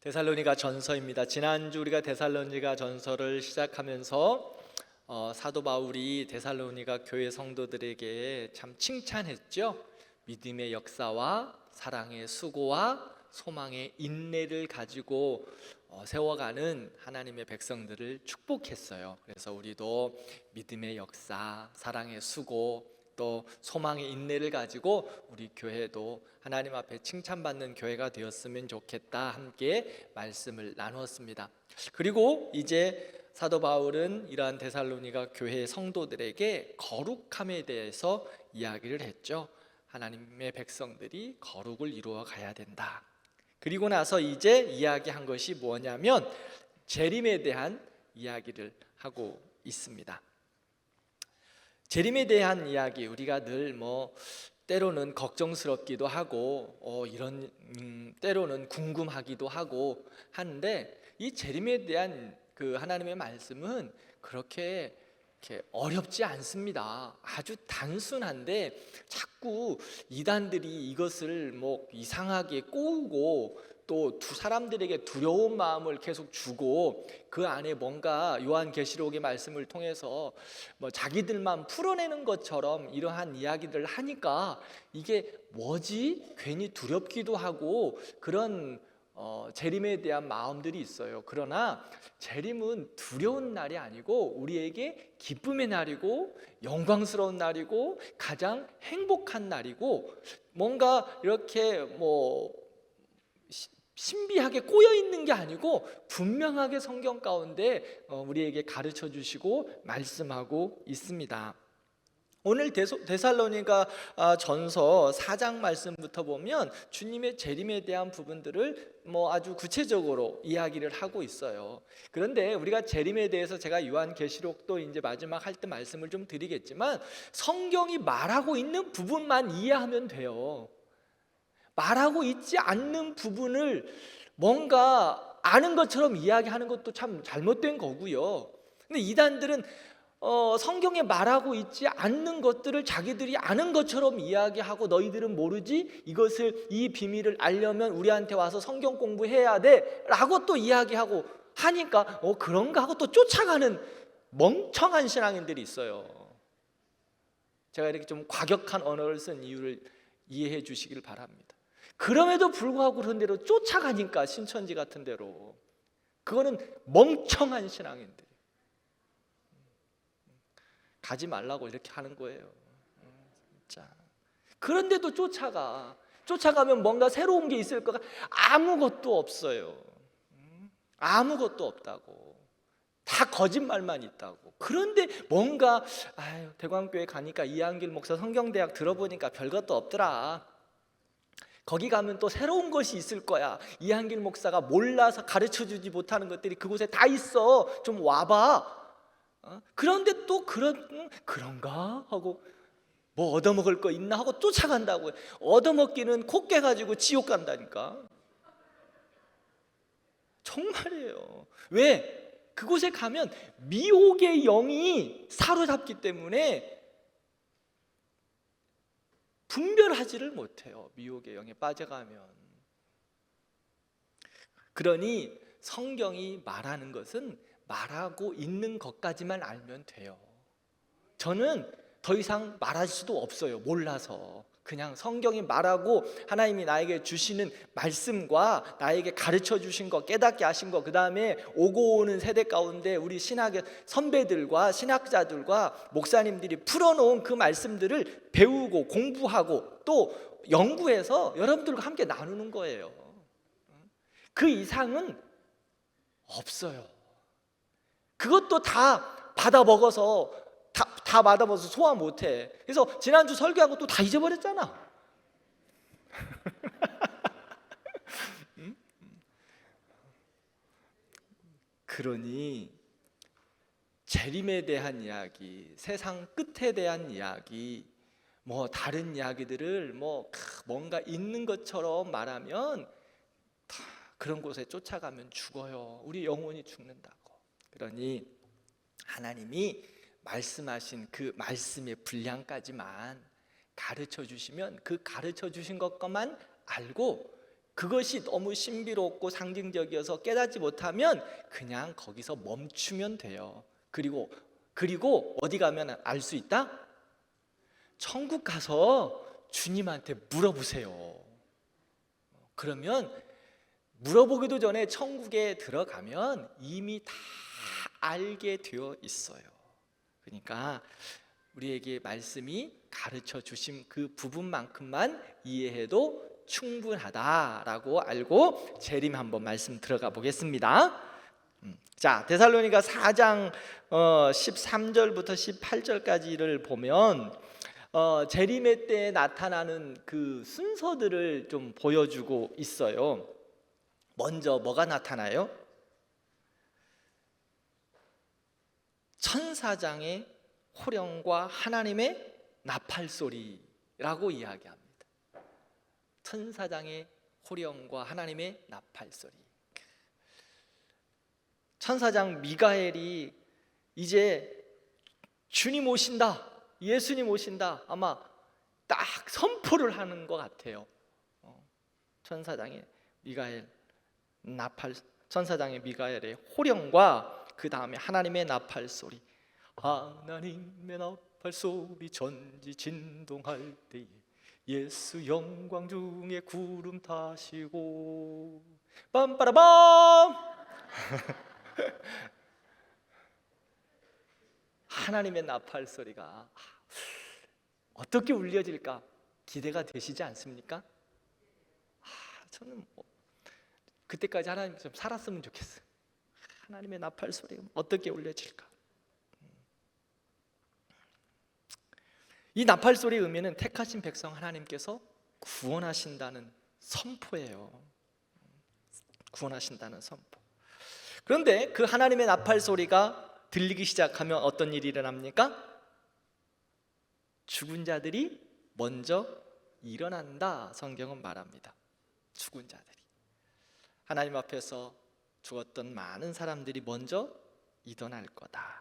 데살로니가 전서입니다. 지난주 우리가 데살로니가 전서를 시작하면서 사도 바울이 데살로니가 교회 성도들에게 참 칭찬했죠. 믿음의 역사와 사랑의 수고와 소망의 인내를 가지고 세워가는 하나님의 백성들을 축복했어요. 그래서 우리도 믿음의 역사, 사랑의 수고, 또 소망의 인내를 가지고 우리 교회도 하나님 앞에 칭찬받는 교회가 되었으면 좋겠다 함께 말씀을 나누었습니다. 그리고 이제 사도 바울은 이러한 데살로니가 교회 성도들에게 거룩함에 대해서 이야기를 했죠. 하나님의 백성들이 거룩을 이루어 가야 된다. 그리고 나서 이제 이야기한 것이 뭐냐면 재림에 대한 이야기를 하고 있습니다. 재림에 대한 이야기, 우리가 늘 때로는 걱정스럽기도 하고 때로는 궁금하기도 하고 하는데, 이 재림에 대한 그 하나님의 말씀은 그렇게 어렵지 않습니다. 아주 단순한데 자꾸 이단들이 이것을 이상하게 꼬우고 또 두 사람들에게 두려운 마음을 계속 주고, 그 안에 뭔가 요한계시록의 말씀을 통해서 자기들만 풀어내는 것처럼 이러한 이야기들을 하니까 이게 뭐지? 괜히 두렵기도 하고 그런 재림에 대한 마음들이 있어요. 그러나 재림은 두려운 날이 아니고 우리에게 기쁨의 날이고 영광스러운 날이고 가장 행복한 날이고, 뭔가 이렇게 신비하게 꼬여 있는 게 아니고 분명하게 성경 가운데 우리에게 가르쳐 주시고 말씀하고 있습니다. 오늘 데살로니가 전서 4장 말씀부터 보면 주님의 재림에 대한 부분들을 아주 구체적으로 이야기를 하고 있어요. 그런데 우리가 재림에 대해서 제가 요한계시록도 이제 마지막 할 때 말씀을 좀 드리겠지만, 성경이 말하고 있는 부분만 이해하면 돼요. 말하고 있지 않는 부분을 뭔가 아는 것처럼 이야기하는 것도 참 잘못된 거고요. 근데 이단들은 성경에 말하고 있지 않는 것들을 자기들이 아는 것처럼 이야기하고, 너희들은 모르지? 이 비밀을 알려면 우리한테 와서 성경 공부해야 돼 라고 또 이야기하고 하니까 그런가 하고 또 쫓아가는 멍청한 신앙인들이 있어요. 제가 이렇게 좀 과격한 언어를 쓴 이유를 이해해 주시길 바랍니다. 그럼에도 불구하고 그런 대로 쫓아가니까, 신천지 같은 데로, 그거는 멍청한 신앙인들. 가지 말라고 이렇게 하는 거예요. 진짜. 그런데도 쫓아가면 뭔가 새로운 게 있을 거가 아무것도 없어요. 아무것도 없다고. 다 거짓말만 있다고. 그런데 뭔가 대광교회 가니까 이한길 목사 성경대학 들어보니까 별것도 없더라. 거기 가면 또 새로운 것이 있을 거야. 이한길 목사가 몰라서 가르쳐주지 못하는 것들이 그곳에 다 있어. 좀 와봐. 그런데 또 그런가 하고 얻어먹을 거 있나 하고 쫓아간다고요. 얻어먹기는 코 깨가지고 지옥 간다니까. 정말이에요. 왜? 그곳에 가면 미혹의 영이 사로잡기 때문에 분별하지를 못해요. 미혹의 영에 빠져가면. 그러니 성경이 말하는 것은 말하고 있는 것까지만 알면 돼요. 저는 더 이상 말할 수도 없어요. 몰라서. 그냥 성경이 말하고 하나님이 나에게 주시는 말씀과 나에게 가르쳐 주신 것, 깨닫게 하신 것, 그 다음에 오고 오는 세대 가운데 우리 신학의 선배들과 신학자들과 목사님들이 풀어놓은 그 말씀들을 배우고 공부하고 또 연구해서 여러분들과 함께 나누는 거예요. 그 이상은 없어요. 그것도 다 받아먹어서 다 받아먹어서 소화 못해. 그래서 지난주 설교한 것도 다 잊어버렸잖아. 그러니 재림에 대한 이야기, 세상 끝에 대한 이야기, 다른 이야기들을 뭔가 있는 것처럼 말하면 다 그런 곳에 쫓아가면 죽어요. 우리 영혼이 죽는다고. 그러니 하나님이 말씀하신 그 말씀의 분량까지만 가르쳐 주시면 그 가르쳐 주신 것만 알고 그것이 너무 신비롭고 상징적이어서 깨닫지 못하면 그냥 거기서 멈추면 돼요. 그리고 어디 가면 알 수 있다? 천국 가서 주님한테 물어보세요. 그러면 물어보기도 전에 천국에 들어가면 이미 다 알게 되어 있어요. 그러니까 우리에게 말씀이 가르쳐 주신 그 부분만큼만 이해해도 충분하다라고 알고 재림 한번 말씀 들어가 보겠습니다. 자, 데살로니가 4장 13절부터 18절까지를 보면 재림의 때에 나타나는 그 순서들을 좀 보여주고 있어요. 먼저 뭐가 나타나요? 천사장의 호령과 하나님의 나팔소리라고 이야기합니다. 천사장의 호령과 하나님의 나팔소리. 천사장 미가엘이 이제 주님 오신다, 예수님 오신다, 아마 딱 선포를 하는 것 같아요. 천사장의 미가엘의 호령과 그 다음에 하나님의 나팔 소리. 하나님의 나팔 소리 전지 진동할 때에 예수 영광 중에 구름 타시고 빰빠라밤. 하나님의 나팔 소리가 어떻게 울려질까 기대가 되시지 않습니까? 저는 그때까지 하나님 좀 살았으면 좋겠어요. 하나님의 나팔 소리가 어떻게 울려질까? 이 나팔 소리의 의미는 택하신 백성 하나님께서 구원하신다는 선포예요. 구원하신다는 선포. 그런데 그 하나님의 나팔 소리가 들리기 시작하면 어떤 일이 일어납니까? 죽은 자들이 먼저 일어난다, 성경은 말합니다. 죽은 자들이, 하나님 앞에서 죽었던 많은 사람들이 먼저 일어날 거다.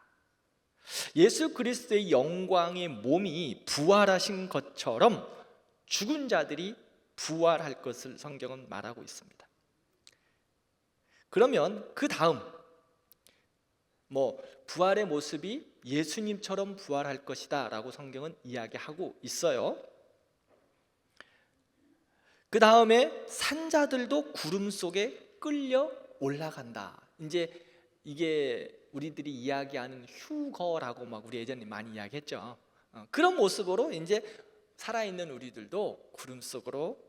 예수 그리스도의 영광의 몸이 부활하신 것처럼 죽은 자들이 부활할 것을 성경은 말하고 있습니다. 그러면 그 다음 부활의 모습이 예수님처럼 부활할 것이다 라고 성경은 이야기하고 있어요. 그 다음에 산자들도 구름 속에 끌려 올라간다. 이제 이게 우리들이 이야기하는 휴거라고 막 우리 예전에 많이 이야기했죠. 그런 모습으로 이제 살아있는 우리들도 구름 속으로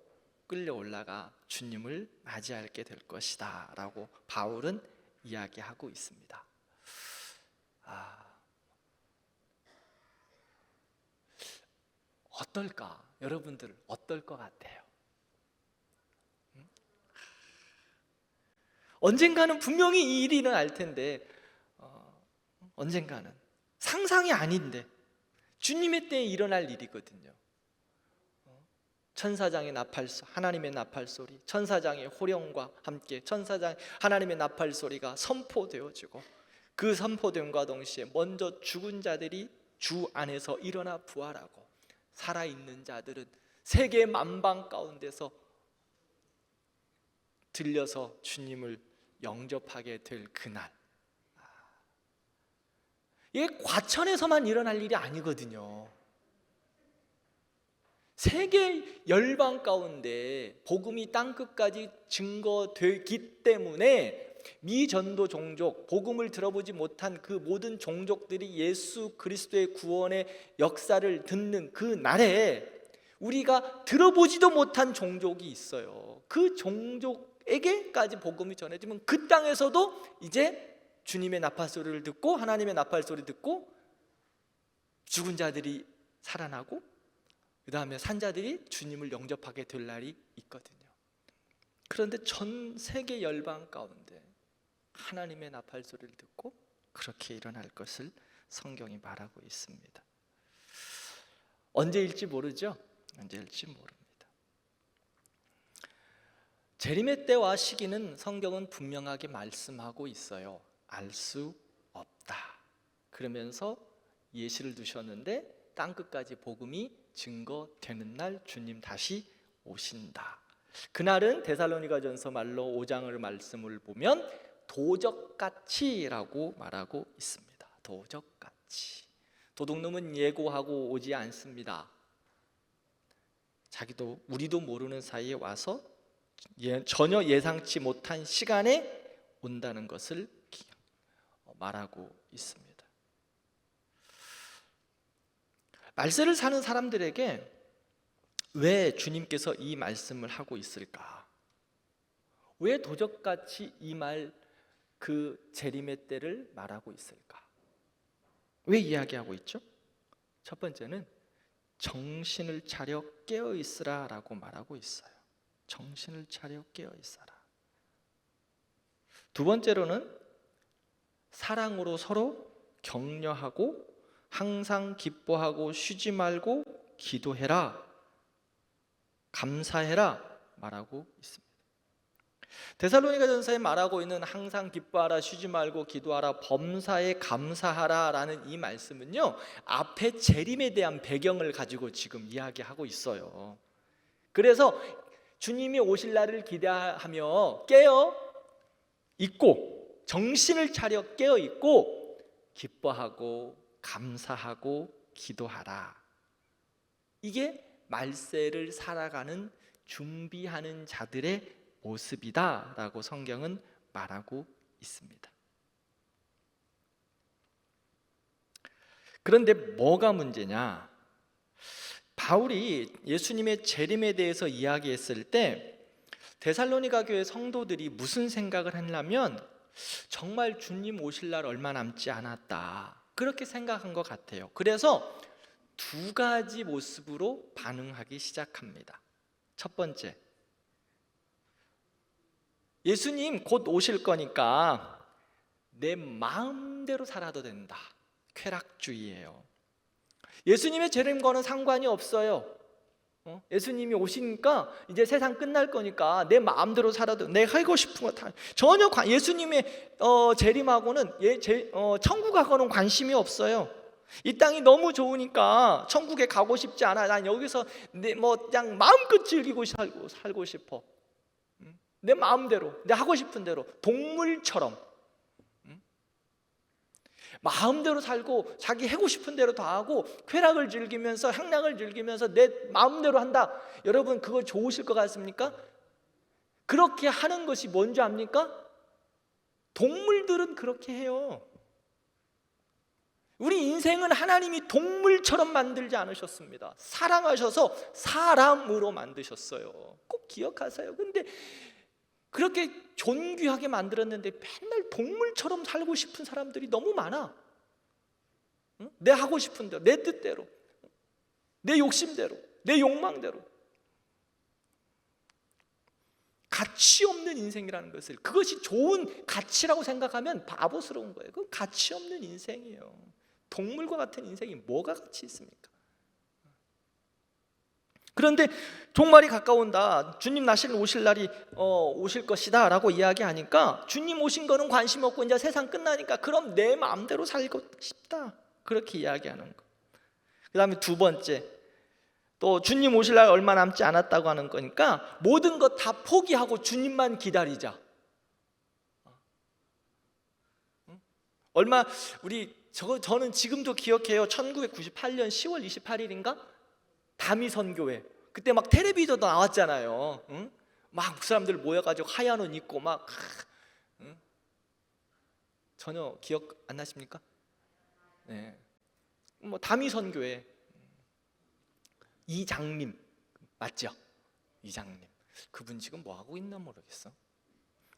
끌려 올라가 주님을 맞이하게 될 것이다 라고 바울은 이야기하고 있습니다. 어떨까? 여러분들 어떨 것 같아요? 언젠가는 분명히 이 일이 일어날 텐데 언젠가는 상상이 아닌데 주님의 때에 일어날 일이거든요. 천사장의 하나님의 나팔 소리, 천사장의 호령과 함께 하나님의 나팔 소리가 선포되어지고 그 선포됨과 동시에 먼저 죽은 자들이 주 안에서 일어나 부활하고 살아있는 자들은 세계 만방 가운데서 들려서 주님을 영접하게 될 그날, 이게 과천에서만 일어날 일이 아니거든요. 세계 열방 가운데 복음이 땅끝까지 증거되기 때문에 미전도 종족, 복음을 들어보지 못한 그 모든 종족들이 예수 그리스도의 구원의 역사를 듣는 그 날에 우리가 들어보지도 못한 종족이 있어요. 그 종족에게까지 복음이 전해지면 그 땅에서도 이제 주님의 나팔 소리를 듣고 하나님의 나팔 소리 듣고 죽은 자들이 살아나고 그 다음에 산자들이 주님을 영접하게 될 날이 있거든요. 그런데 전 세계 열방 가운데 하나님의 나팔 소리를 듣고 그렇게 일어날 것을 성경이 말하고 있습니다. 언제일지 모르죠? 언제일지 모릅니다. 재림의 때와 시기는 성경은 분명하게 말씀하고 있어요. 알 수 없다. 그러면서 예시를 두셨는데 땅끝까지 복음이 증거되는 날 주님 다시 오신다. 그날은 데살로니가전서 말로 5장을 말씀을 보면 도적같이라고 말하고 있습니다. 도적같이. 도둑놈은 예고하고 오지 않습니다. 자기도 우리도 모르는 사이에 와서 전혀 예상치 못한 시간에 온다는 것을 말하고 있습니다. 말세를 사는 사람들에게 왜 주님께서 이 말씀을 하고 있을까? 왜 도적같이 이 말, 그 재림의 때를 말하고 있을까? 왜 이야기하고 있죠? 첫 번째는 정신을 차려 깨어 있으라 라고 말하고 있어요. 정신을 차려 깨어 있어라. 두 번째로는 사랑으로 서로 격려하고 항상 기뻐하고 쉬지 말고 기도해라, 감사해라 말하고 있습니다. 데살로니가전서에 말하고 있는 항상 기뻐하라, 쉬지 말고 기도하라, 범사에 감사하라 라는 이 말씀은요, 앞에 재림에 대한 배경을 가지고 지금 이야기하고 있어요. 그래서 주님이 오실 날을 기대하며 깨어 있고, 정신을 차려 깨어 있고 기뻐하고 감사하고 기도하라. 이게 말세를 살아가는 준비하는 자들의 모습이다라고 성경은 말하고 있습니다. 그런데 뭐가 문제냐? 바울이 예수님의 재림에 대해서 이야기했을 때 데살로니가 교회 성도들이 무슨 생각을 했냐면 정말 주님 오실 날 얼마 남지 않았다, 그렇게 생각한 것 같아요. 그래서 두 가지 모습으로 반응하기 시작합니다. 첫 번째, 예수님 곧 오실 거니까 내 마음대로 살아도 된다. 쾌락주의예요. 예수님의 재림과는 상관이 없어요. 예수님이 오시니까 이제 세상 끝날 거니까 내 마음대로 살아도, 내가 하고 싶은 거 다, 전혀 예수님의 재림하고는 천국하고는 관심이 없어요. 이 땅이 너무 좋으니까 천국에 가고 싶지 않아. 난 여기서 그냥 마음껏 즐기고 살고 싶어. 내 마음대로, 내 하고 싶은 대로, 동물처럼 마음대로 살고 자기 하고 싶은 대로 다 하고 쾌락을 즐기면서 향락을 즐기면서 내 마음대로 한다. 여러분, 그거 좋으실 것 같습니까? 그렇게 하는 것이 뭔지 압니까? 동물들은 그렇게 해요. 우리 인생은 하나님이 동물처럼 만들지 않으셨습니다. 사랑하셔서 사람으로 만드셨어요. 꼭 기억하세요. 근데 그렇게 존귀하게 만들었는데 맨날 동물처럼 살고 싶은 사람들이 너무 많아. 내 하고 싶은 대로, 내 뜻대로, 내 욕심대로, 내 욕망대로. 가치 없는 인생이라는 것을, 그것이 좋은 가치라고 생각하면 바보스러운 거예요. 그건 가치 없는 인생이에요. 동물과 같은 인생이 뭐가 가치 있습니까? 그런데 종말이 가까운다, 주님 오실 날이 오실 것이다 라고 이야기하니까 주님 오신 거는 관심 없고 이제 세상 끝나니까 그럼 내 마음대로 살고 싶다, 그렇게 이야기하는 거. 그 다음에 두 번째, 또 주님 오실 날 얼마 남지 않았다고 하는 거니까 모든 것 다 포기하고 주님만 기다리자. 저는 지금도 기억해요. 1998년 10월 28일인가? 다미선교회, 그때 막 텔레비전도 나왔잖아요. 응? 막 그 사람들 모여가지고 하얀 옷 입고 막 응? 전혀 기억 안 나십니까? 네. 다미선교회 이장님 맞죠? 이장님, 그분 지금 뭐 하고 있나 모르겠어.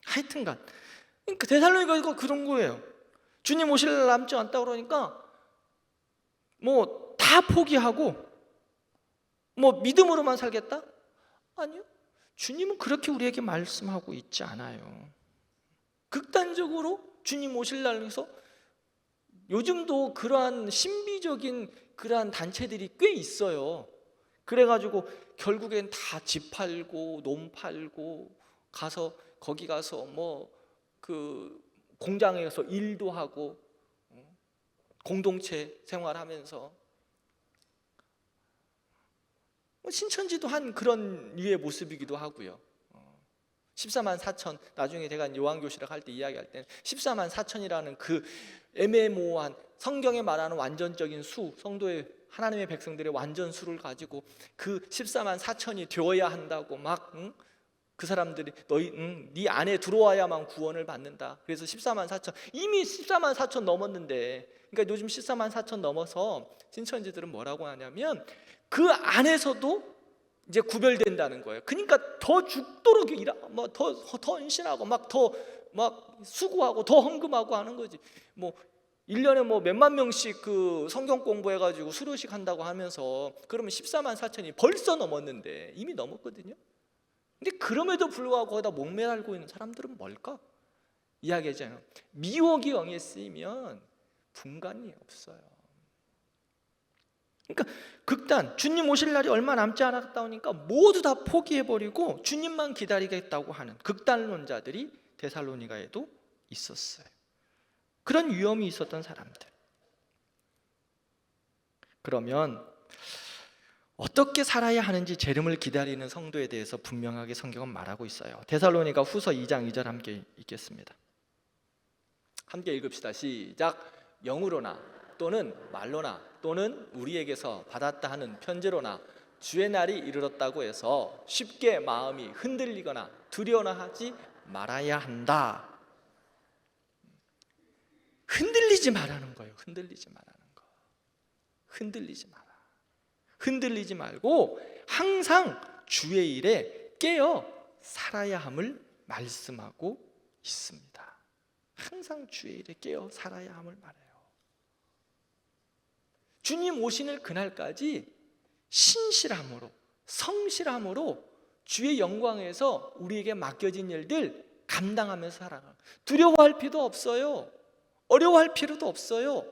하여튼간 그러니까 데살로니가 그런 거예요. 주님 오실 날 남지 않다 그러니까 다 포기하고 믿음으로만 살겠다? 아니요. 주님은 그렇게 우리에게 말씀하고 있지 않아요. 극단적으로 주님 오실 날에서 요즘도 그러한 신비적인 그러한 단체들이 꽤 있어요. 그래가지고 결국엔 다 집 팔고 논 팔고 거기 가서 공장에 가서 일도 하고 공동체 생활하면서 신천지도 한 그런 류의 모습이기도 하고요. 14만 4천, 나중에 제가 요한교실학 할 때 이야기할 때는 14만 4천이라는 그 애매모호한 성경에 말하는 완전적인 수, 성도의 하나님의 백성들의 완전 수를 가지고 그 14만 4천이 되어야 한다고 막 그 사람들이 네 안에 들어와야만 구원을 받는다. 그래서 14만 4천, 이미 14만 4천 넘었는데, 그러니까 요즘 14만 4천 넘어서 신천지들은 뭐라고 하냐면 그 안에서도 이제 구별된다는 거예요. 그러니까 더 죽도록 더 헌신하고 막 수고하고 더 헌금하고 하는 거지. 1년에 몇만 명씩 그 성경 공부해가지고 수료식 한다고 하면서 그러면 14만 4천이 벌써 넘었는데, 이미 넘었거든요. 근데 그럼에도 불구하고 거기다 목매달고 있는 사람들은 뭘까? 이야기하잖아요. 미혹이 영에 쓰이면 분간이 없어요. 그러니까 극단, 주님 오실 날이 얼마 남지 않았다 오니까 모두 다 포기해버리고 주님만 기다리겠다고 하는 극단론자들이 데살로니가에도 있었어요. 그런 위험이 있었던 사람들. 그러면 어떻게 살아야 하는지 재림을 기다리는 성도에 대해서 분명하게 성경은 말하고 있어요. 데살로니가 후서 2장 2절 함께 읽겠습니다. 함께 읽읍시다. 시작. 영으로나 또는 말로나 또는 우리에게서 받았다 하는 편지로나 주의 날이 이르렀다고 해서 쉽게 마음이 흔들리거나 두려워나 하지 말아야 한다. 흔들리지 말라는 거예요. 흔들리지 말라는 거. 흔들리지 마라. 흔들리지 말고 항상 주의 일에 깨어 살아야 함을 말씀하고 있습니다. 항상 주의 일에 깨어 살아야 함을 말해요. 주님 오시는 그날까지 신실함으로, 성실함으로 주의 영광에서 우리에게 맡겨진 일들 감당하면서 살아가. 두려워할 필요도 없어요. 어려워할 필요도 없어요.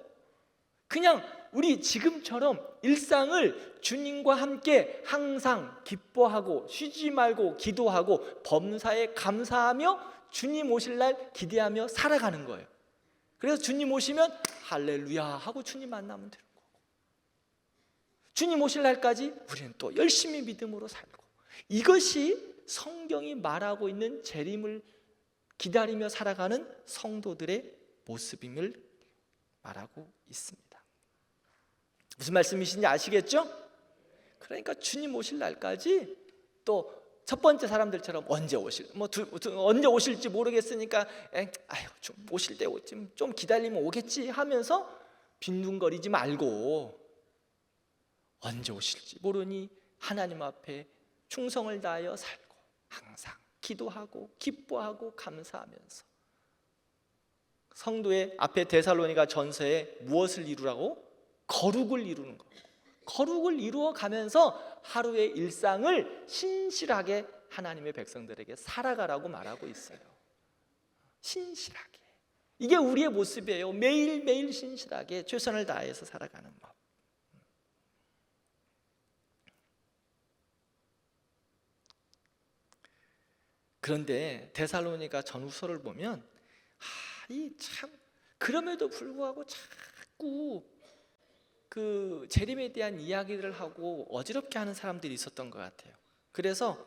그냥 우리 지금처럼 일상을 주님과 함께 항상 기뻐하고 쉬지 말고 기도하고 범사에 감사하며 주님 오실 날 기대하며 살아가는 거예요. 그래서 주님 오시면 할렐루야 하고 주님 만나면 되는 거고, 주님 오실 날까지 우리는 또 열심히 믿음으로 살고, 이것이 성경이 말하고 있는 재림을 기다리며 살아가는 성도들의 모습임을 말하고 있습니다. 무슨 말씀이신지 아시겠죠? 그러니까 주님 오실 날까지 또 첫 번째 사람들처럼 언제 오실지 모르겠으니까 좀 오실 때 좀 기다리면 오겠지 하면서 빈둥거리지 말고, 언제 오실지 모르니 하나님 앞에 충성을 다하여 살고 항상 기도하고 기뻐하고 감사하면서 성도의 앞에 데살로니가 전서에 무엇을 이루라고? 거룩을 이루는 거. 거룩을 이루어 가면서 하루의 일상을 신실하게 하나님의 백성들에게 살아가라고 말하고 있어요. 신실하게. 이게 우리의 모습이에요. 매일매일 신실하게 최선을 다해서 살아가는 법. 그런데 데살로니가 전후서를 보면 이 참 그럼에도 불구하고 자꾸 그 재림에 대한 이야기를 하고 어지럽게 하는 사람들이 있었던 것 같아요. 그래서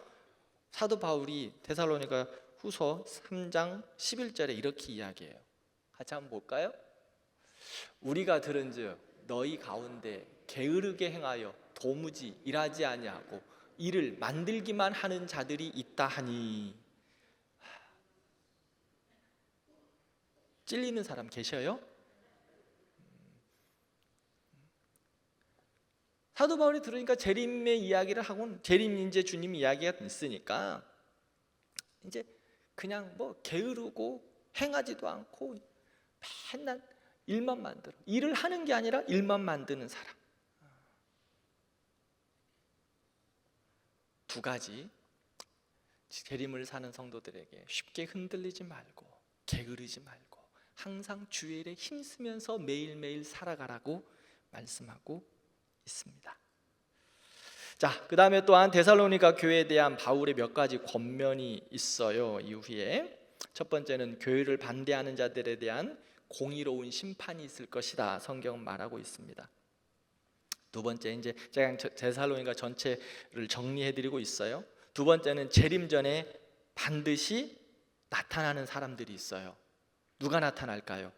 사도 바울이 데살로니가 후서 3장 11절에 이렇게 이야기해요. 같이 한번 볼까요? 우리가 들은즉 너희 가운데 게으르게 행하여 도무지 일하지 아니하고 일을 만들기만 하는 자들이 있다 하니. 찔리는 사람 계셔요? 사도 바울이 들으니까 재림의 이야기를 하고, 재림 이제 주님 이야기가 있으니까 이제 그냥 게으르고 행하지도 않고 맨날 일만 만들어, 일을 하는 게 아니라 일만 만드는 사람. 두 가지, 재림을 사는 성도들에게 쉽게 흔들리지 말고 게으르지 말고 항상 주의 일에 힘쓰면서 매일매일 살아가라고 말씀하고 있습니다. 자, 그 다음에 또한 데살로니가 교회에 대한 바울의 몇 가지 권면이 있어요. 이후에 첫 번째는 교회를 반대하는 자들에 대한 공의로운 심판이 있을 것이다. 성경은 말하고 있습니다. 두 번째, 이제 제가 데살로니가 전체를 정리해드리고 있어요. 두 번째는 재림 전에 반드시 나타나는 사람들이 있어요. 누가 나타날까요?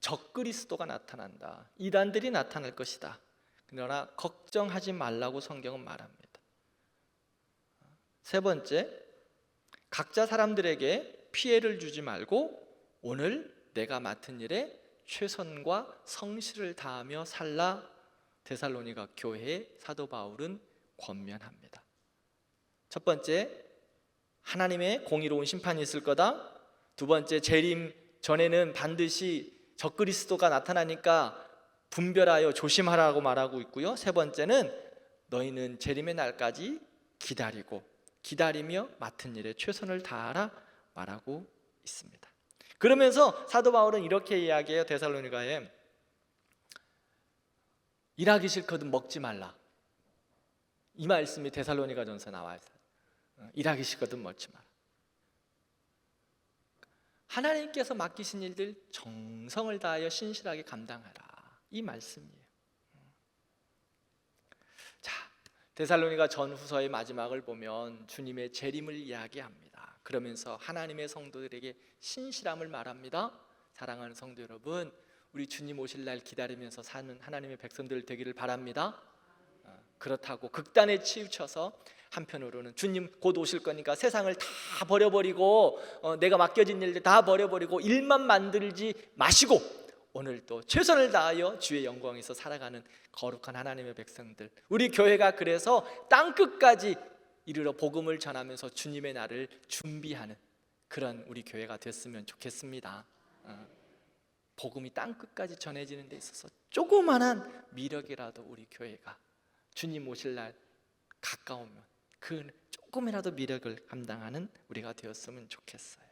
적그리스도가 나타난다. 이단들이 나타날 것이다. 그러나 걱정하지 말라고 성경은 말합니다. 세 번째, 각자 사람들에게 피해를 주지 말고 오늘 내가 맡은 일에 최선과 성실을 다하며 살라. 데살로니가 교회에 사도 바울은 권면합니다. 첫 번째, 하나님의 공의로운 심판이 있을 거다. 두 번째, 재림 전에는 반드시 적그리스도가 나타나니까 분별하여 조심하라고 말하고 있고요. 세 번째는 너희는 재림의 날까지 기다리며 맡은 일에 최선을 다하라 말하고 있습니다. 그러면서 사도 바울은 이렇게 이야기해요. 데살로니가에 일하기 싫거든 먹지 말라. 이 말씀이 데살로니가전서에 나와 있어요. 일하기 싫거든 먹지 마라. 하나님께서 맡기신 일들 정성을 다하여 신실하게 감당하라. 이 말씀이에요. 자, 데살로니가 전후서의 마지막을 보면 주님의 재림을 이야기합니다. 그러면서 하나님의 성도들에게 신실함을 말합니다. 사랑하는 성도 여러분, 우리 주님 오실 날 기다리면서 사는 하나님의 백성들 되기를 바랍니다. 그렇다고 극단에 치우쳐서 한편으로는 주님 곧 오실 거니까 세상을 다 버려버리고 내가 맡겨진 일들 다 버려버리고 일만 만들지 마시고 오늘 또 최선을 다하여 주의 영광에서 살아가는 거룩한 하나님의 백성들, 우리 교회가 그래서 땅끝까지 이르러 복음을 전하면서 주님의 날을 준비하는 그런 우리 교회가 됐으면 좋겠습니다. 복음이 땅끝까지 전해지는 데 있어서 조그만한 미력이라도 우리 교회가 주님 오실 날 가까우면 그 조금이라도 미력을 감당하는 우리가 되었으면 좋겠어요.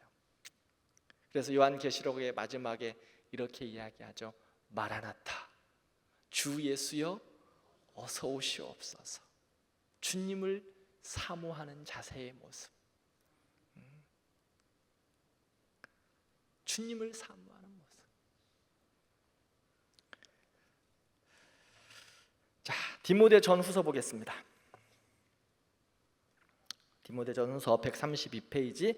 그래서 요한계시록의 마지막에 이렇게 이야기하죠. 마라나타, 주 예수여 어서 오시옵소서. 주님을 사모하는 자세의 모습, 주님을 사모하는 모습. 자, 디모데 전후서 보겠습니다. 디모데 전후서 132페이지.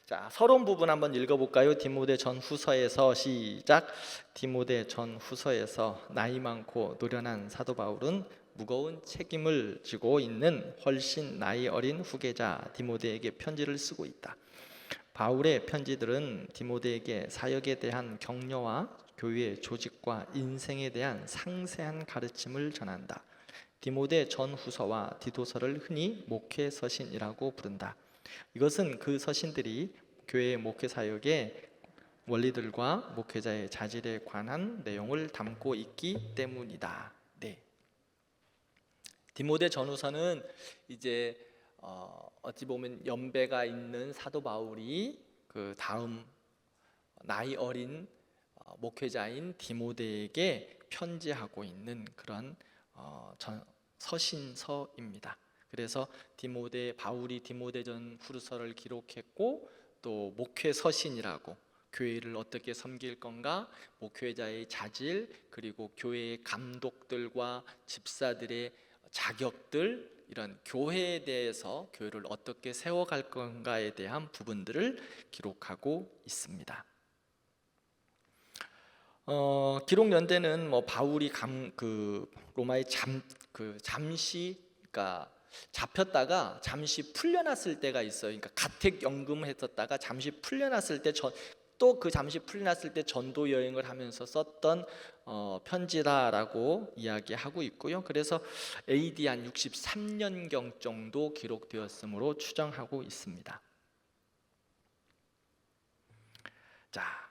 자, 서론 부분 한번 읽어볼까요? 디모데 전후서에서 시작. 디모데 전후서에서 나이 많고 노련한 사도 바울은 무거운 책임을 지고 있는 훨씬 나이 어린 후계자 디모데에게 편지를 쓰고 있다. 바울의 편지들은 디모데에게 사역에 대한 격려와 교회의 조직과 인생에 대한 상세한 가르침을 전한다. 디모데 전후서와 디도서를 흔히 목회 서신이라고 부른다. 이것은 그 서신들이 교회의 목회 사역의 원리들과 목회자의 자질에 관한 내용을 담고 있기 때문이다. 네. 디모데 전후서는 이제 어찌 보면 연배가 있는 사도 바울이 그 다음 나이 어린 목회자인 디모데에게 편지하고 있는 그런 서신서입니다. 그래서 바울이 디모데전 후서를 기록했고 또 목회 서신이라고 교회를 어떻게 섬길 건가, 목회자의 자질, 그리고 교회의 감독들과 집사들의 자격들, 이런 교회에 대해서 교회를 어떻게 세워갈 건가에 대한 부분들을 기록하고 있습니다. 기록 연대는 바울이 로마에 잠시 잡혔다가 잠시 풀려났을 때가 있어요. 그러니까 가택 연금했었다가 잠시 풀려났을 때 또 그 잠시 풀려났을 때 전도 여행을 하면서 썼던 편지다라고 이야기하고 있고요. 그래서 AD 한 63년경 정도 기록되었으므로 추정하고 있습니다. 자,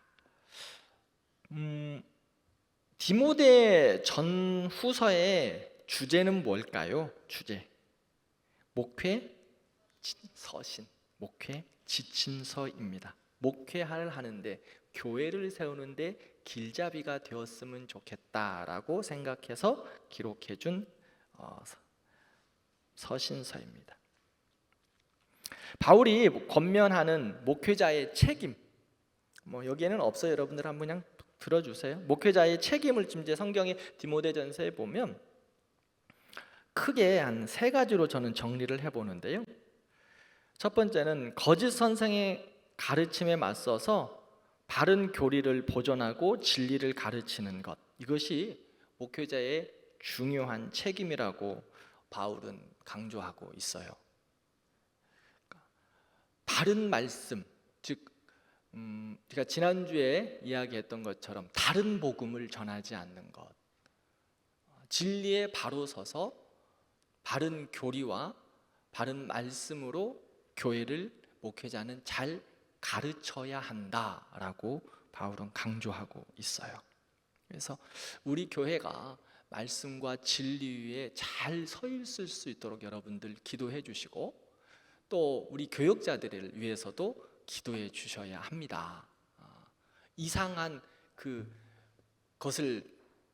디모데 전후서의 주제는 뭘까요? 주제. 목회 서신, 목회 지침서입니다. 목회를 하는데, 교회를 세우는데 길잡이가 되었으면 좋겠다라고 생각해서 기록해준 서신서입니다. 바울이 권면하는 목회자의 책임, 여기에는 없어요. 여러분들 한번 그냥 들어주세요. 목회자의 책임을 지금 이제 성경의 디모데전서에 보면 크게 한 세 가지로 저는 정리를 해보는데요. 첫 번째는 거짓 선생의 가르침에 맞서서 바른 교리를 보존하고 진리를 가르치는 것, 이것이 목회자의 중요한 책임이라고 바울은 강조하고 있어요. 바른 말씀, 즉 제가 지난주에 이야기했던 것처럼 다른 복음을 전하지 않는 것, 진리에 바로 서서 바른 교리와 바른 말씀으로 교회를 목회자는 잘 가르쳐야 한다라고 바울은 강조하고 있어요. 그래서 우리 교회가 말씀과 진리 위에 잘 서 있을 수 있도록 여러분들 기도해 주시고, 또 우리 교역자들을 위해서도 기도해 주셔야 합니다. 이상한 것을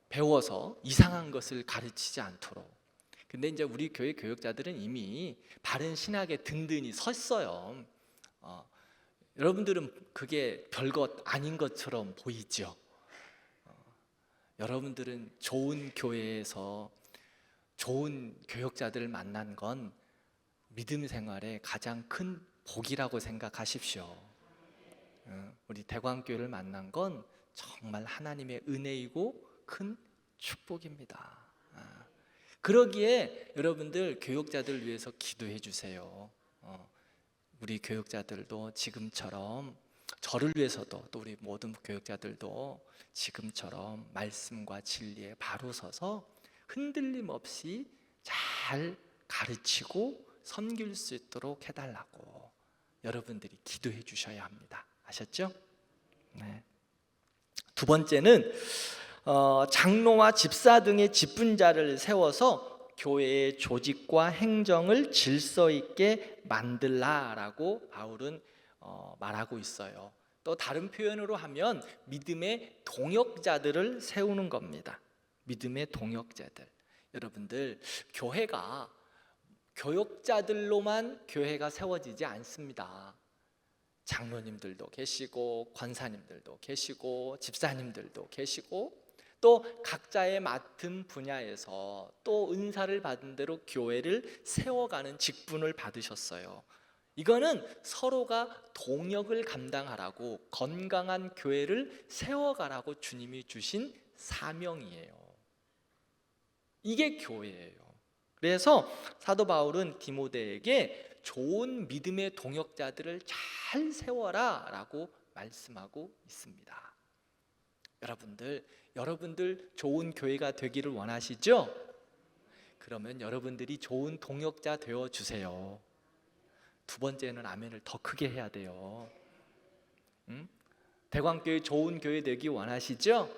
배워서 이상한 것을 가르치지 않도록. 근데 이제 우리 교회 교역자들은 이미 바른 신학에 든든히 섰어요. 여러분들은 그게 별것 아닌 것처럼 보이죠. 여러분들은 좋은 교회에서 좋은 교역자들을 만난 건 믿음 생활의 가장 큰 복이라고 생각하십시오. 우리 대광교회를 만난 건 정말 하나님의 은혜이고 큰 축복입니다. 그러기에 여러분들 교역자들을 위해서 기도해 주세요. 우리 교역자들도 지금처럼, 저를 위해서도, 또 우리 모든 교역자들도 지금처럼 말씀과 진리에 바로 서서 흔들림 없이 잘 가르치고 섬길 수 있도록 해달라고 여러분들이 기도해 주셔야 합니다. 아셨죠? 네. 두 번째는 장로와 집사 등의 직분자를 세워서 교회의 조직과 행정을 질서 있게 만들라라고 바울은 말하고 있어요. 또 다른 표현으로 하면 믿음의 동역자들을 세우는 겁니다. 믿음의 동역자들. 여러분들, 교회가 교역자들로만 교회가 세워지지 않습니다. 장로님들도 계시고 권사님들도 계시고 집사님들도 계시고, 또 각자의 맡은 분야에서 또 은사를 받은 대로 교회를 세워가는 직분을 받으셨어요. 이거는 서로가 동역을 감당하라고, 건강한 교회를 세워가라고 주님이 주신 사명이에요. 이게 교회예요. 그래서 사도 바울은 디모데에게 좋은 믿음의 동역자들을 잘 세워라 라고 말씀하고 있습니다. 여러분들 좋은 교회가 되기를 원하시죠? 그러면 여러분들이 좋은 동역자 되어주세요. 두 번째는 아멘을 더 크게 해야 돼요. 대광교회 좋은 교회 되기 원하시죠?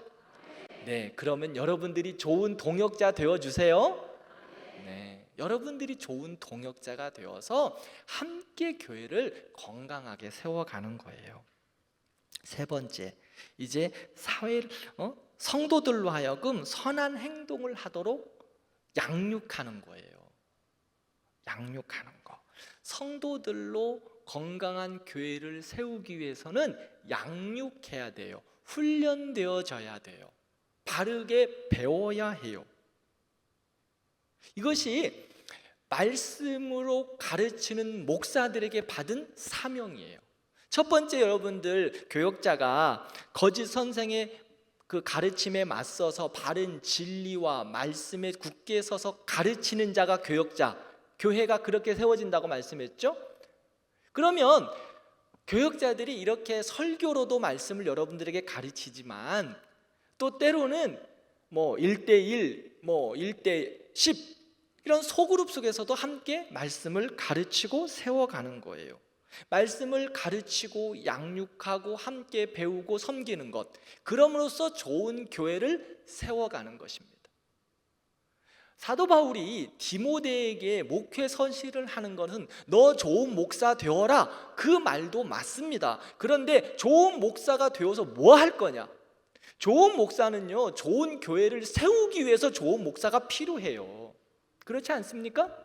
네, 그러면 여러분들이 좋은 동역자 되어주세요. 네, 여러분들이 좋은 동역자가 되어서 함께 교회를 건강하게 세워가는 거예요. 세 번째, 이제 성도들로 하여금 선한 행동을 하도록 양육하는 거예요. 양육하는 거. 성도들로 건강한 교회를 세우기 위해서는 양육해야 돼요. 훈련되어져야 돼요. 바르게 배워야 해요. 이것이 말씀으로 가르치는 목사들에게 받은 사명이에요. 첫 번째, 여러분들 교역자가 거짓 선생의 그 가르침에 맞서서 바른 진리와 말씀에 굳게 서서 가르치는 자가 교역자, 교회가 그렇게 세워진다고 말씀했죠? 그러면 교역자들이 이렇게 설교로도 말씀을 여러분들에게 가르치지만, 또 때로는 1대1, 1대10 이런 소그룹 속에서도 함께 말씀을 가르치고 세워가는 거예요. 말씀을 가르치고 양육하고 함께 배우고 섬기는 것, 그럼으로써 좋은 교회를 세워가는 것입니다. 사도 바울이 디모데에게 목회 선실을 하는 것은 너 좋은 목사 되어라, 그 말도 맞습니다. 그런데 좋은 목사가 되어서 뭐 할 거냐? 좋은 목사는요, 좋은 교회를 세우기 위해서 좋은 목사가 필요해요. 그렇지 않습니까?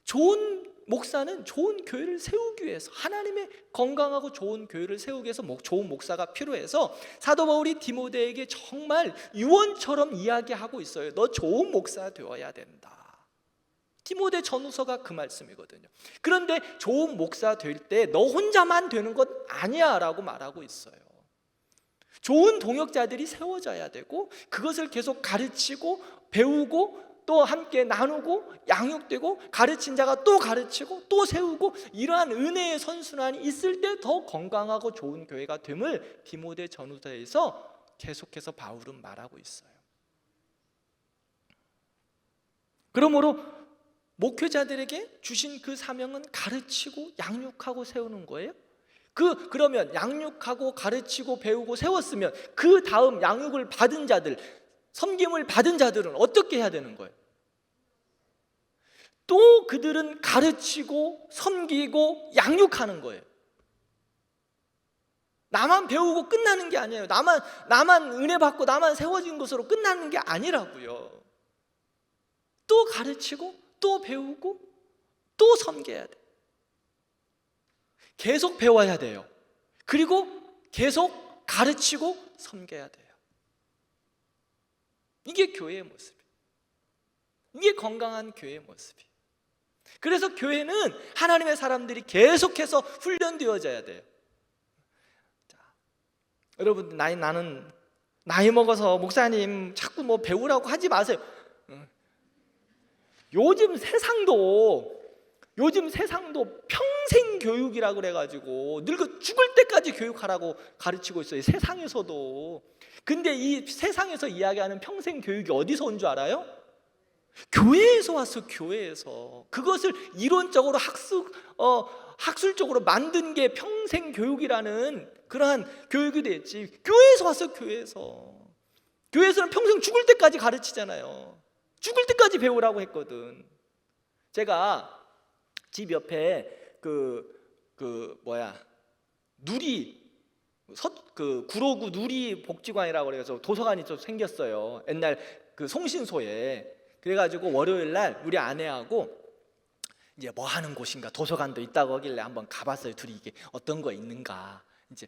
좋은 목사는 좋은 교회를 세우기 위해서, 하나님의 건강하고 좋은 교회를 세우기 위해서 좋은 목사가 필요해서 사도 바울이 디모데에게 정말 유언처럼 이야기하고 있어요. 너 좋은 목사 되어야 된다. 디모데 전후서가 그 말씀이거든요. 그런데 좋은 목사 될 때 너 혼자만 되는 건 아니야 라고 말하고 있어요. 좋은 동역자들이 세워져야 되고, 그것을 계속 가르치고 배우고 또 함께 나누고 양육되고, 가르친 자가 또 가르치고 또 세우고, 이러한 은혜의 선순환이 있을 때 더 건강하고 좋은 교회가 됨을 디모데 전후서에서 계속해서 바울은 말하고 있어요. 그러므로 목회자들에게 주신 그 사명은 가르치고 양육하고 세우는 거예요. 그러면 양육하고 가르치고 배우고 세웠으면 그 다음 양육을 받은 자들, 섬김을 받은 자들은 어떻게 해야 되는 거예요? 또 그들은 가르치고 섬기고 양육하는 거예요. 나만 배우고 끝나는 게 아니에요. 나만 은혜 받고 나만 세워진 것으로 끝나는 게 아니라고요. 또 가르치고 또 배우고 또 섬겨야 돼. 계속 배워야 돼요. 그리고 계속 가르치고 섬겨야 돼요. 이게 교회의 모습이에요. 이게 건강한 교회의 모습이에요. 그래서 교회는 하나님의 사람들이 계속해서 훈련되어져야 돼요. 자, 여러분, 나는 나이 먹어서 목사님 자꾸 뭐 배우라고 하지 마세요. 요즘 세상도 평생 교육이라고 그래가지고 늙어 죽을 때까지 교육하라고 가르치고 있어요. 세상에서도. 근데 이 세상에서 이야기하는 평생 교육이 어디서 온 줄 알아요? 교회에서 왔어. 교회에서. 그것을 이론적으로 학술적으로 만든 게 평생 교육이라는 그러한 교육이 됐지. 교회에서 왔어. 교회에서는 평생 죽을 때까지 가르치잖아요. 죽을 때까지 배우라고 했거든. 제가 집 옆에 구로구 누리 복지관이라고 그래서 도서관이 좀 생겼어요. 옛날 그 송신소에. 그래가지고 월요일 날 우리 아내하고 이제 뭐 하는 곳인가, 도서관도 있다고 하길래 한번 가봤어요. 둘이 이게 어떤 거 있는가. 이제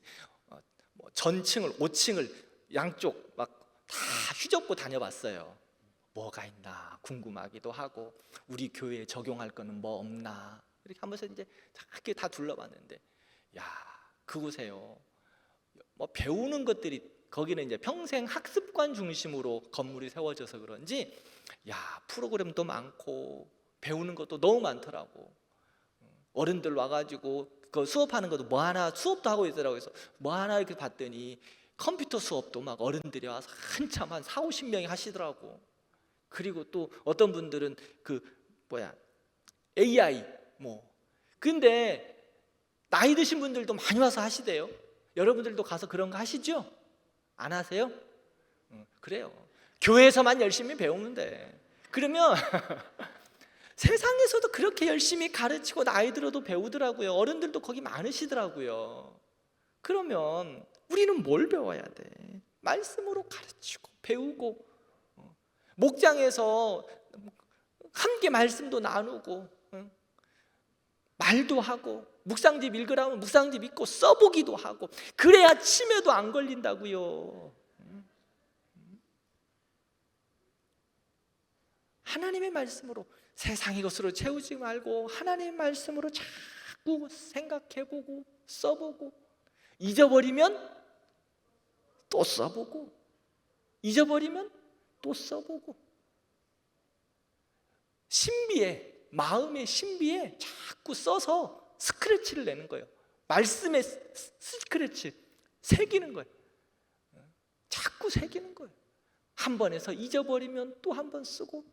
뭐 전층을 5층을 양쪽 막 다 휘젓고 다녀봤어요. 뭐가 있나 궁금하기도 하고, 우리 교회에 적용할 거는 뭐 없나, 이렇게 하면서 이제 작게 다 둘러봤는데, 야, 그곳에요, 뭐 배우는 것들이, 거기는 이제 평생 학습관 중심으로 건물이 세워져서 그런지, 야, 프로그램도 많고 배우는 것도 너무 많더라고. 어른들 와가지고 그 수업하는 것도 뭐 하나 수업도 하고 있더라고. 그래서 뭐 하나 이렇게 봤더니 컴퓨터 수업도 막 어른들이 와서 한참 한 40-50명이 하시더라고. 그리고 또 어떤 분들은 AI 뭐. 근데 나이 드신 분들도 많이 와서 하시대요. 여러분들도 가서 그런 거 하시죠? 안 하세요? 그래요. 교회에서만 열심히 배우면 돼. 그러면 세상에서도 그렇게 열심히 가르치고 나이 들어도 배우더라고요. 어른들도 거기 많으시더라고요. 그러면 우리는 뭘 배워야 돼? 말씀으로 가르치고 배우고, 목장에서 함께 말씀도 나누고, 말도 하고, 묵상집 읽으라면 묵상집 읽고 써보기도 하고, 그래야 치매도 안 걸린다고요. 하나님의 말씀으로, 세상의 것으로 채우지 말고 하나님의 말씀으로 자꾸 생각해보고 써보고, 잊어버리면 또 써보고, 잊어버리면 또 써보고, 신비에, 마음의 신비에 자꾸 써서 스크래치를 내는 거예요. 말씀의 스크래치, 새기는 거예요. 자꾸 새기는 거예요. 한 번 해서 잊어버리면 또 한 번 쓰고.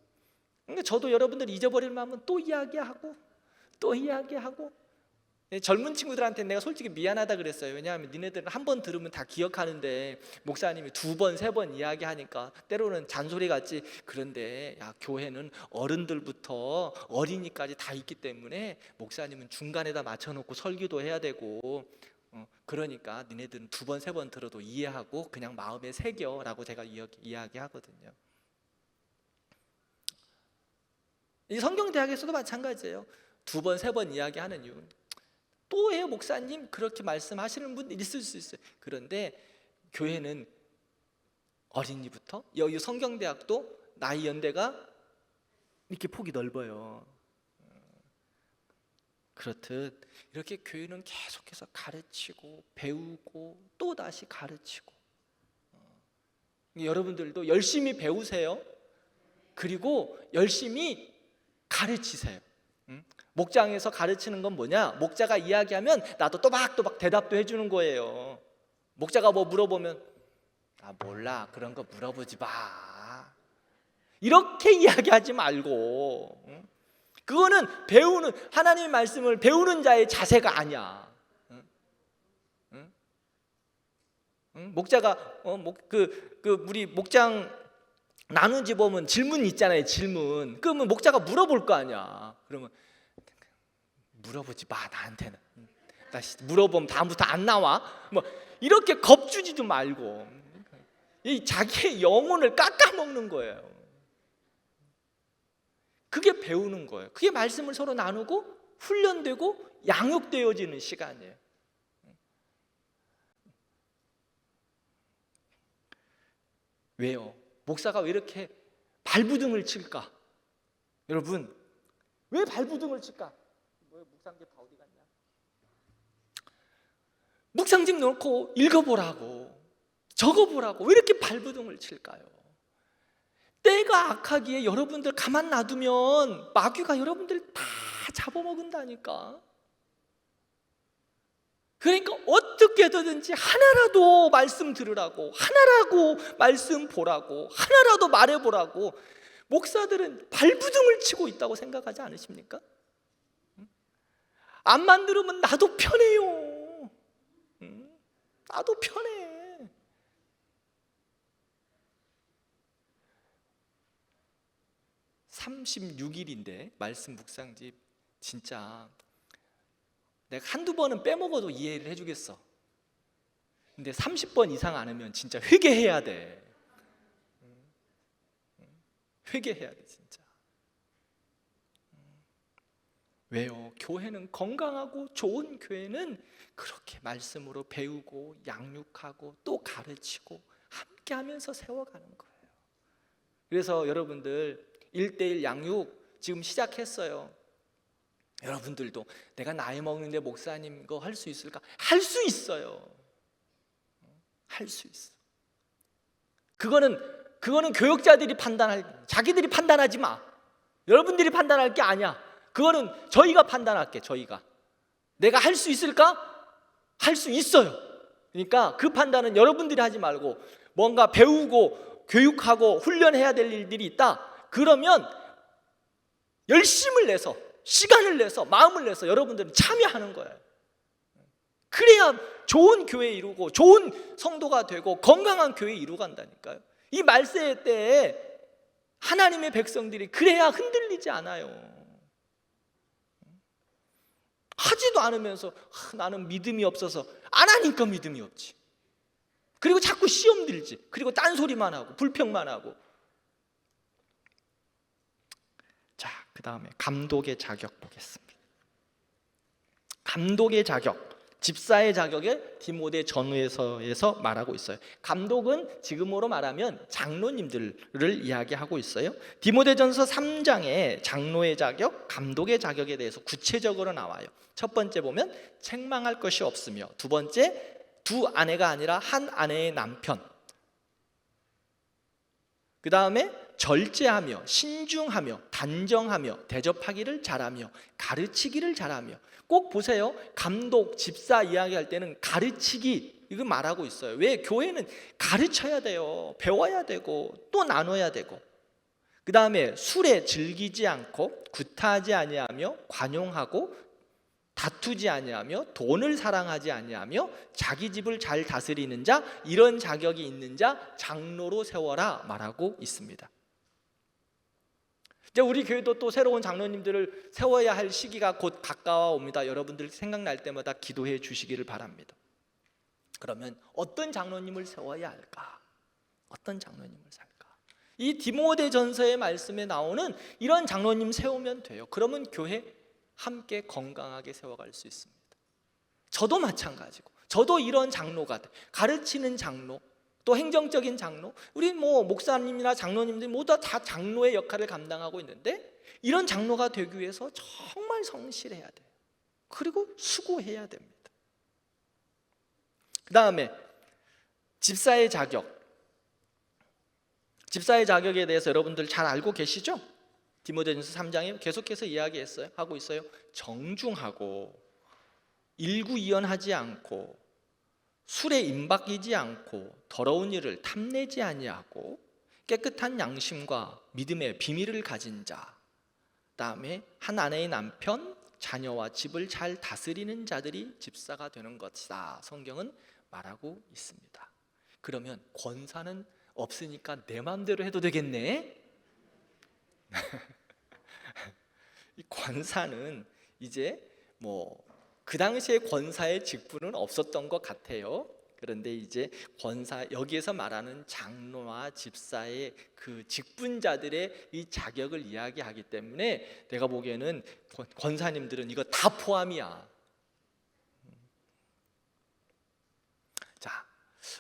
그러니까 저도 여러분들 잊어버릴만 하면 또 이야기하고 또 이야기하고. 젊은 친구들한테 내가 솔직히 미안하다 그랬어요. 왜냐하면 니네들은 한 번 들으면 다 기억하는데 목사님이 2번, 3번 이야기하니까 때로는 잔소리 같지. 그런데 야, 교회는 어른들부터 어린이까지 다 있기 때문에 목사님은 중간에다 맞춰놓고 설교도 해야 되고, 그러니까 니네들은 2번, 3번 들어도 이해하고 그냥 마음에 새겨라고 제가 이야기하거든요. 이 성경대학에서도 마찬가지예요. 두 번, 세 번 이야기하는 이유는 또 해요 목사님 그렇게 말씀하시는 분 있을 수 있어요. 그런데 교회는 어린이부터 여기 성경대학도 나이 연대가 이렇게 폭이 넓어요. 그렇듯 이렇게 교회는 계속해서 가르치고 배우고 또 다시 가르치고 여러분들도 열심히 배우세요. 그리고 열심히 가르치세요. 목장에서 가르치는 건 뭐냐? 목자가 이야기하면 나도 또박또박 대답도 해주는 거예요. 목자가 뭐 물어보면 아 몰라 그런 거 물어보지 마 이렇게 이야기하지 말고 그거는 배우는 하나님의 말씀을 배우는 자의 자세가 아니야. 목자가 우리 목장 나누지 보면 질문 있잖아요. 질문. 그러면 목자가 물어볼 거 아니야. 그러면 물어보지 마 나한테는. 나 물어보면 다음부터 안 나와. 뭐 이렇게 겁주지도 말고 이 자기의 영혼을 깎아먹는 거예요. 그게 배우는 거예요. 그게 말씀을 서로 나누고 훈련되고 양육되어지는 시간이에요. 왜요? 목사가 왜 이렇게 발부둥을 칠까? 여러분 왜 발부둥을 칠까? 묵상집 다 어디 갔냐? 묵상집 놓고 읽어보라고 적어보라고 왜 이렇게 발부둥을 칠까요? 때가 악하기에 여러분들 가만 놔두면 마귀가 여러분들 다 잡아먹은다니까. 그러니까 어떻게 되든지 하나라도 말씀 들으라고 하나라도 말씀 보라고 하나라도 말해보라고 목사들은 발부둥을 치고 있다고 생각하지 않으십니까? 암만 들으면 나도 편해요. 나도 편해. 36일인데 말씀 묵상집 진짜 내가 한두 번은 빼먹어도 이해를 해주겠어. 근데 30번 이상 안 하면 진짜 회개해야 돼. 회개해야 돼 진짜. 왜요? 교회는 건강하고 좋은 교회는 그렇게 말씀으로 배우고 양육하고 또 가르치고 함께 하면서 세워가는 거예요. 그래서 여러분들 1:1 양육 지금 시작했어요. 여러분들도 내가 나이 먹는데 목사님 이거 할 수 있을까? 할 수 있어요. 할 수 있어. 그거는 교육자들이 자기들이 판단하지 마. 여러분들이 판단할 게 아니야. 그거는 저희가 판단할게. 저희가 내가 할 수 있을까? 할 수 있어요. 그러니까 그 판단은 여러분들이 하지 말고 뭔가 배우고 교육하고 훈련해야 될 일들이 있다. 그러면 열심을 내서 시간을 내서 마음을 내서 여러분들은 참여하는 거예요. 그래야 좋은 교회 이루고 좋은 성도가 되고 건강한 교회 이루간다니까요. 이 말세 때에 하나님의 백성들이 그래야 흔들리지 않아요. 하지도 않으면서 나는 믿음이 없어서 안 하니까 믿음이 없지. 그리고 자꾸 시험 들지. 그리고 딴소리만 하고 불평만 하고. 자, 그 다음에 감독의 자격 보겠습니다. 감독의 자격, 집사의 자격에 디모데 전후에서 말하고 있어요. 감독은 지금으로 말하면 장로님들을 이야기하고 있어요. 디모데전서 3장에 장로의 자격, 감독의 자격에 대해서 구체적으로 나와요. 첫 번째 보면 책망할 것이 없으며, 두 번째 두 아내가 아니라 한 아내의 남편, 그 다음에 절제하며 신중하며 단정하며 대접하기를 잘하며 가르치기를 잘하며. 꼭 보세요. 감독, 집사 이야기할 때는 가르치기 이거 말하고 있어요. 왜? 교회는 가르쳐야 돼요. 배워야 되고 또 나눠야 되고. 그 다음에 술에 즐기지 않고 구타하지 아니하며 관용하고 다투지 아니하며 돈을 사랑하지 아니하며 자기 집을 잘 다스리는 자, 이런 자격이 있는 자 장로로 세워라 말하고 있습니다. 이제 우리 교회도 또 새로운 장로님들을 세워야 할 시기가 곧 가까워 옵니다. 여러분들 생각날 때마다 기도해 주시기를 바랍니다. 그러면 어떤 장로님을 세워야 할까? 어떤 장로님을 살까? 이 디모데 전서의 말씀에 나오는 이런 장로님 세우면 돼요. 그러면 교회 함께 건강하게 세워갈 수 있습니다. 저도 마찬가지고, 저도 이런 장로가 돼, 가르치는 장로, 또 행정적인 장로, 우리 목사님이나 장로님들 모두 다 장로의 역할을 감당하고 있는데, 이런 장로가 되기 위해서 정말 성실해야 돼요. 그리고 수고해야 됩니다. 그 다음에 집사의 자격. 집사의 자격에 대해서 여러분들 잘 알고 계시죠? 디모데전서 3장에 계속해서 하고 있어요. 정중하고 일구이연하지 않고 술에 임박이지 않고 더러운 일을 탐내지 아니하고 깨끗한 양심과 믿음의 비밀을 가진 자, 그다음에 한 아내의 남편, 자녀와 집을 잘 다스리는 자들이 집사가 되는 것이다. 성경은 말하고 있습니다. 그러면 권사는 없으니까 내 마음대로 해도 되겠네? 이 권사는 이제 그 당시에 권사의 직분은 없었던 것 같아요. 그런데 이제 권사, 여기에서 말하는 장로와 집사의 그 직분자들의 이 자격을 이야기하기 때문에 내가 보기에는 권사님들은 이거 다 포함이야. 자,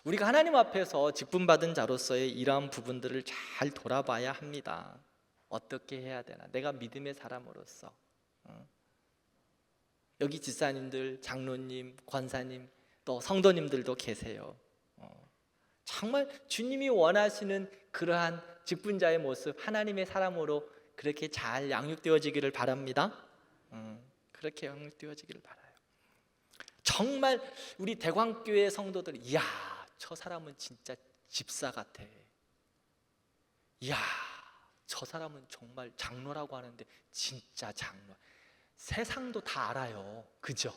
우리가 하나님 앞에서 직분받은 자로서의 이러한 부분들을 잘 돌아봐야 합니다. 어떻게 해야 되나? 내가 믿음의 사람으로서 여기 집사님들, 장로님, 권사님, 또 성도님들도 계세요. 정말 주님이 원하시는 그러한 직분자의 모습, 하나님의 사람으로 그렇게 잘 양육되어지기를 바랍니다. 그렇게 양육되어지기를 바라요. 정말 우리 대광교회 성도들, 이야, 저 사람은 진짜 집사 같아. 이야, 저 사람은 정말 장로라고 하는데 진짜 장로. 세상도 다 알아요. 그죠?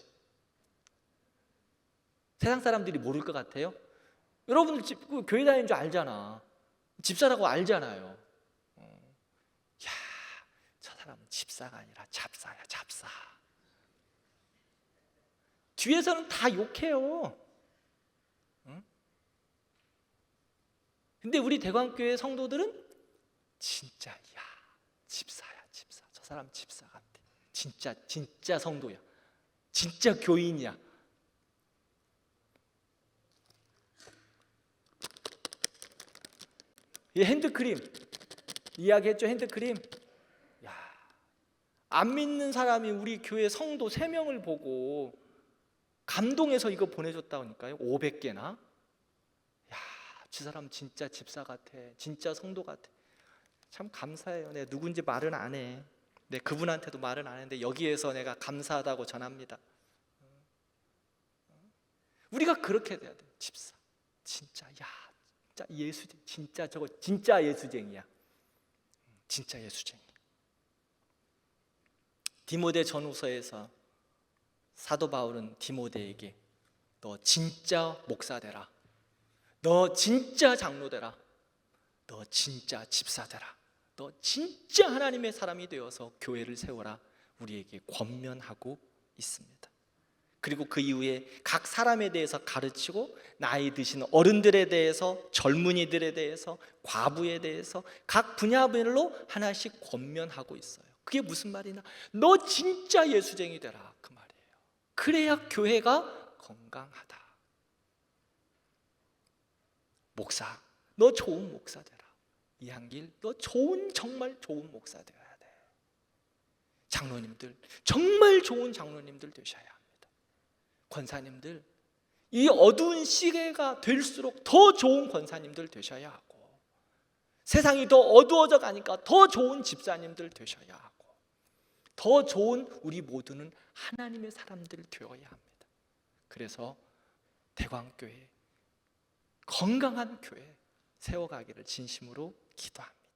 세상 사람들이 모를 것 같아요? 여러분들 교회 다니는 줄 알잖아. 집사라고 알잖아요. 야, 저 사람은 집사가 아니라 잡사야, 잡사. 뒤에서는 다 욕해요. 근데 우리 대광교회 성도들은 진짜, 야, 집사야, 집사. 저 사람 집사 같아. 진짜 성도야. 진짜 교인이야. 이 핸드크림 이야기했죠. 핸드크림. 야, 안 믿는 사람이 우리 교회 성도 3명을 보고 감동해서 이거 보내줬다니까요. 500개나. 야, 저 사람 진짜 집사 같아. 진짜 성도 같아. 참 감사해요. 내가 누군지 말은 안 해. 네, 그분한테도 말은 안 했는데 여기에서 내가 감사하다고 전합니다. 우리가 그렇게 돼야 돼. 집사. 진짜, 야, 진짜 예수쟁이. 진짜 저거 진짜 예수쟁이야. 진짜 예수쟁이. 디모데 전후서에서 사도 바울은 디모데에게 너 진짜 목사 되라. 너 진짜 장로 되라. 너 진짜 집사 되라. 너 진짜 하나님의 사람이 되어서 교회를 세워라. 우리에게 권면하고 있습니다. 그리고 그 이후에 각 사람에 대해서 가르치고 나이 드신 어른들에 대해서, 젊은이들에 대해서, 과부에 대해서 각 분야별로 하나씩 권면하고 있어요. 그게 무슨 말이냐? 너 진짜 예수쟁이 되라, 그 말이에요. 그래야 교회가 건강하다. 목사, 너 좋은 목사 되라. 이한길, 너 정말 좋은 목사 되어야 돼. 장로님들, 정말 좋은 장로님들 되셔야 합니다. 권사님들, 이 어두운 시대가 될수록 더 좋은 권사님들 되셔야 하고, 세상이 더 어두워져 가니까 더 좋은 집사님들 되셔야 하고, 더 좋은 우리 모두는 하나님의 사람들 되어야 합니다. 그래서 대광교회, 건강한 교회 세워가기를 진심으로 기도합니다.